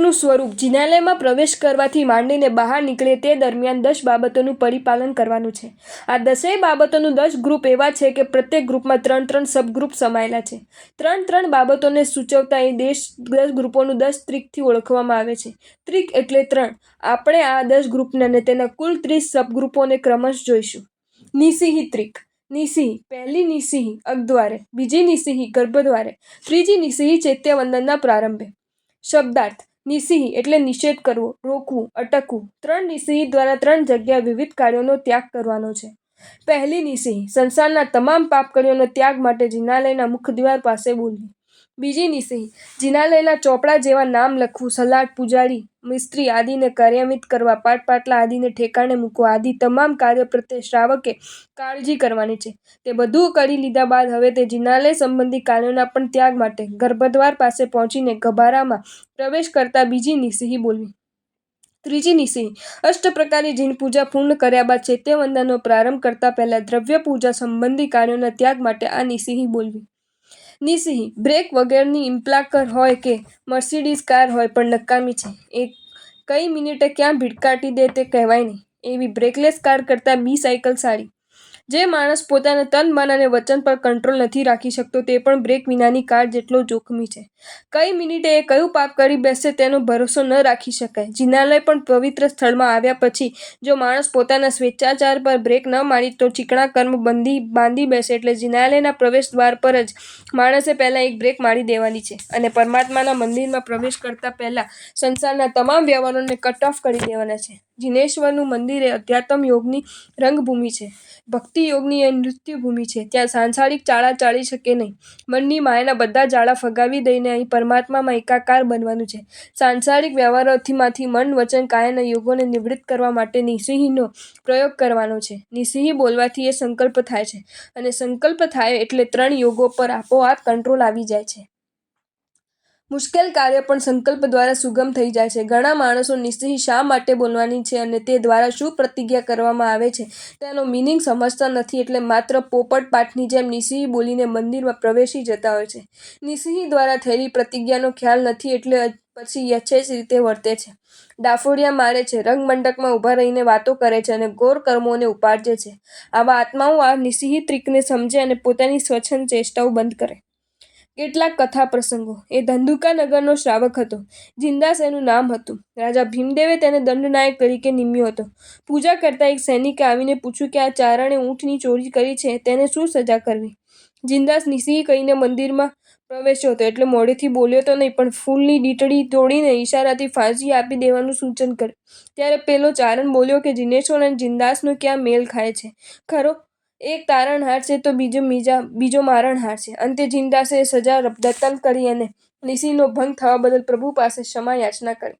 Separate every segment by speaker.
Speaker 1: ગ્રુપનું સ્વરૂપ. જિનાલયમાં પ્રવેશ કરવાથી માંડીને બહાર નીકળીએ તે દરમિયાન 10 બાબતોનું પરિપાલન કરવાનું છે. આ 10 બાબતોનું 10 ગ્રુપ એવા છે કે પ્રત્યેક ગ્રુપમાં 3-3 સબગ્રુપ સમાયેલા છે. 3-3 બાબતોને સૂચવતા એ 10 ગ્રુપોનું 10 ટ્રીકથી ઓળખવામાં આવે છે. ટ્રીક એટલે 3. આપણે આ 10 ગ્રુપને અને તેના કુલ 30 સબગ્રુપોને ક્રમશઃ જોઈશું. નિસિહી ટ્રીક. નિસિહી. પહેલી નિસિહી અકદ્વારે, બીજી નિસિહી ગર્ભદ્વારે, ત્રીજી નિસિહી ચૈત્યવંદનના પ્રારંભે. શબ્દાર્થ. નિસિહી એટલે નિષેધ કરવો, રોકવું, અટકવું. 3 નિસિહી દ્વારા 3 જગ્યાએ વિવિધ કાર્યોનો ત્યાગ કરવાનો છે. પહેલી નિસિહી સંસારના તમામ પાપ કર્મોનો ત્યાગ માટે જિનાલયના મુખદ્વાર પાસે બોલવી. બીજી નિસિહી જિનાલયના ચોપડા જેવા નામ લખવું, સલાડ, પૂજારી, મિસ્ત્રી આદિને કાર્યાન્વિત કરવા, પાટપાટલા આદિને ઠેકાણે મૂકવા આદિ તમામ કાર્ય પ્રત્યે શ્રાવકે કાળજી કરવાની છે. તે બધું કરી લીધા બાદ હવે તે જિનાલય સંબંધી કાર્યોના પણ ત્યાગ માટે ગર્ભદ્વાર પાસે પહોંચીને ગભારામાં પ્રવેશ કરતા બીજી નિસિહી બોલવી. ત્રીજી નિસિહી અષ્ટપ્રકારી જીન પૂજા પૂર્ણ કર્યા બાદ ચૈત્યવંદનનો પ્રારંભ કરતા પહેલા દ્રવ્ય પૂજા સંબંધી કાર્યોના ત્યાગ માટે આ નિસિહી બોલવી. નિસિહી બ્રેક વગરની ઇમ્પ્લાકર હોય કે મર્સિડીઝ કાર હોય પણ નકામી છે, એ કઈ મિનિટે ક્યાં ભીડકાટી દે તે કહેવાય નહીં, એવી બ્રેકલેસ કાર કરતાં બી-સાયકલ સારી. જે માણસ પોતાના તન, મન અને વચન પર કંટ્રોલ નથી રાખી શકતો તે પણ બ્રેક વિનાની કાર જેટલો જોખમી છે. કઈ મિનિટે એ કયું પાપ કરી બેસશે તેનો ભરોસો ન રાખી શકાય. જિનાલય પણ પવિત્ર સ્થળમાં આવ્યા પછી જો માણસ પોતાના સ્વેચ્છાચાર પર બ્રેક ન મારી તો ચીકણા કર્મ બાંધી બેસે એટલે જિનાલયના પ્રવેશ દ્વાર પર જ માણસે પહેલાં એક બ્રેક મારી દેવાની છે અને પરમાત્માના મંદિરમાં પ્રવેશ કરતા પહેલા સંસારના તમામ વ્યવહારોને કટ ઓફ કરી દેવાના છે. જિનેશ્વરનું મંદિર એ અધ્યાત્મ યોગની રંગભૂમિ છે. ભક્તિ યોગની એ નૃત્યભૂમિ છે. ત્યાં સાંસારિક ચાળા ચાલી શકે નહીં. મનની માયાના બધા જાળા ફગાવી દઈને અહીં પરમાત્મામાં એકાકાર બનવાનું છે. સાંસારિક વ્યવહારોમાંથી મન, વચન, કાયાના યોગોને નિવૃત્ત કરવા માટે નિસિહીનો પ્રયોગ કરવાનો છે. નિસિહી બોલવાથી એ સંકલ્પ થાય છે અને સંકલ્પ થાય એટલે 3 યોગો પર આપોઆપ કંટ્રોલ આવી જાય છે. મુશ્કેલ કાર્ય પણ સંકલ્પ દ્વારા સુગમ થઈ જાય છે. ઘણા માણસો નિસિહી શા માટે બોલવાની છે અને તે દ્વારા શું પ્રતિજ્ઞા કરવામાં આવે છે તેનો મિનિંગ સમજતા નથી એટલે માત્ર પોપટ પાઠની જેમ નિસિહી બોલીને મંદિરમાં પ્રવેશી જતા હોય છે. નિસિહી દ્વારા થયેલી પ્રતિજ્ઞાનો ખ્યાલ નથી એટલે પછી યથેચ્છ રીતે વર્તે છે. ડાફોડિયા મારે છે, રંગમંડપમાં ઊભા રહીને વાતો કરે છે અને ઘોર કર્મોને ઉપાર્જે છે. આવા આત્માઓ આ નિસિહી ટ્રીકને સમજે અને પોતાની સ્વચ્છંદ ચેષ્ટાઓ બંધ કરે. કેટલાક કથા પ્રસંગો. એ ધંધુકા નગરનો શ્રાવક હતો. જિનદાસ એનું નામ હતું. રાજા ભીમદેવે તેને દંડનાયક તરીકે નિમ્યો હતો. પૂજા કરતા એક સૈનિકે આવીને પૂછ્યું કે આ ચારણે ઊંટની ચોરી કરી છે તેને શું સજા કરવી? જિનદાસ નિસિહી કહીને મંદિરમાં પ્રવેશ્યો હતો એટલે મોઢેથી બોલ્યો તો નહીં પણ ફૂલની ડીટડી તોડીને ઈશારાથી ફાંસી આપી દેવાનું સૂચન કર્યું. ત્યારે પેલો ચારણ બોલ્યો કે જિનેશ્વર અને જિનદાસનો ક્યાં મેળ ખાય છે ખરો? એક તારણહાર છે તો બીજો મારણહાર છે. અંતે જિનદાસે સજા રદ્દલ કરી અને નિસિહીનો ભંગ થવા બદલ પ્રભુ પાસે ક્ષમા યાચના કરી.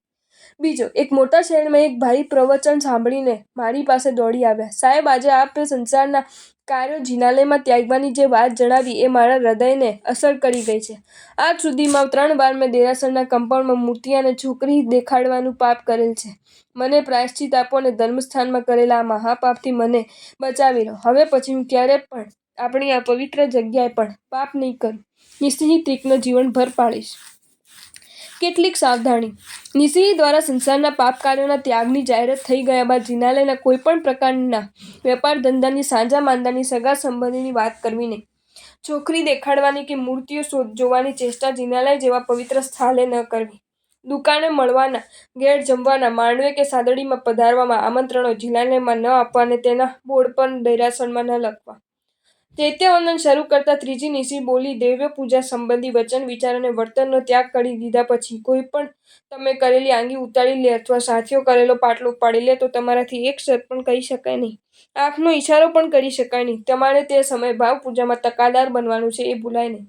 Speaker 1: બીજો એક મોટા શહેરમાં એક ભાઈ પ્રવચન સાંભળીને મારી પાસે દોડી આવ્યા. સાહેબ, આજે આપે સંસારના કાર્યો જિનાલયમાં ત્યાગવાની જે વાત જણાવી એ મારા હૃદયને અસર કરી ગઈ છે. આજ સુધીમાં 3 વાર મેં દેરાસરના કમ્પાઉન્ડમાં મૂર્તિ અને છોકરી દેખાડવાનું પાપ કરેલ છે. મને પ્રાયશ્ચિત આપો અને ધર્મસ્થાનમાં કરેલા આ મહાપાપથી મને બચાવી લો. હવે પછી હું ક્યારે પણ આપણી આ પવિત્ર જગ્યાએ પણ પાપ નહીં કરું. નિસિહી ટ્રીકનો જીવનભર પાળીશ. કેટલીક સાવધાની. નિસિહી દ્વારા સંસારના પાપ કાર્યોના ત્યાગની જાહેરાત થઈ ગયા બાદ જિનાલયના કોઈપણ પ્રકારના વેપાર ધંધાની, સાંજા માંદાની, સગા સંબંધીની વાત કરવી નહીં. છોકરી દેખાડવાની કે મૂર્તિઓ જોવાની ચેષ્ટા જિનાલય જેવા પવિત્ર સ્થળે ન કરવી. દુકાને મળવાના, ઘેર જમવાના, માંડવે કે સાદડીમાં પધારવામાં આમંત્રણો જિનાલયમાં ન આપવા અને તેના બોર્ડ પણ દેરાસરમાં ન લખવા. ચૈત્યવંદન શરૂ કરતા ત્રીજી નિસિહી બોલી દૈવ્ય પૂજા સંબંધી વચન, વિચાર અને વર્તનનો ત્યાગ કરી દીધા પછી કોઈ પણ તમે કરેલી આંગી ઉતારી લે અથવા સાથીઓ કરેલો પાટલો ઉપાડી લે તો તમારાથી એક શબ્દ પણ કહી શકાય નહીં. આંખનો ઈશારો પણ કરી શકાય નહીં. તમારે તે સમયે ભાવ પૂજામાં તકાદાર બનવાનું છે એ ભૂલાય નહીં.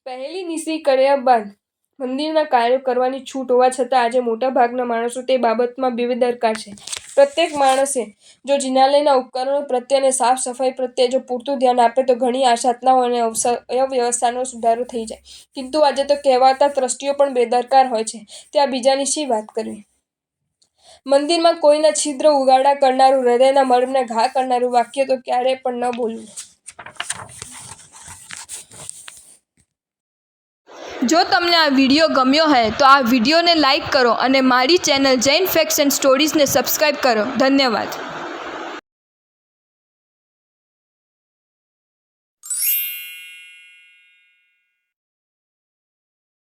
Speaker 1: પહેલી નિસિહી કર્યા બાદ મંદિરના કાર્યો કરવાની છૂટ હોવા છતાં આજે મોટાભાગના માણસો તે બાબતમાં બેદરકાર છે. પ્રત્યેક માણસે જો જિનાલયના ઉપકરણો પ્રત્યે અને સાફ સફાઈ પ્રત્યે જો પૂરતું ધ્યાન આપે તો ઘણી આશાતનાઓ અને અવ્યવસ્થાનો સુધારો થઈ જાય. કિંતુ આજે તો કહેવાતા ટ્રસ્ટીઓ પણ બેદરકાર હોય છે. ત્યાં બીજાની શી વાત કરવી? મંદિરમાં કોઈના છિદ્ર ઉઘાડા કરનારું, હૃદયના મર્મને ઘા કરનારું વાક્ય તો ક્યારેય પણ ન બોલવું. જો તમને આ વિડીયો ગમ્યો હોય તો આ વિડીયોને લાઈક કરો અને મારી ચેનલ જૈન ફેક્ટ્સ એન્ડ સ્ટોરીઝને સબસ્ક્રાઈબ કરો. ધન્યવાદ.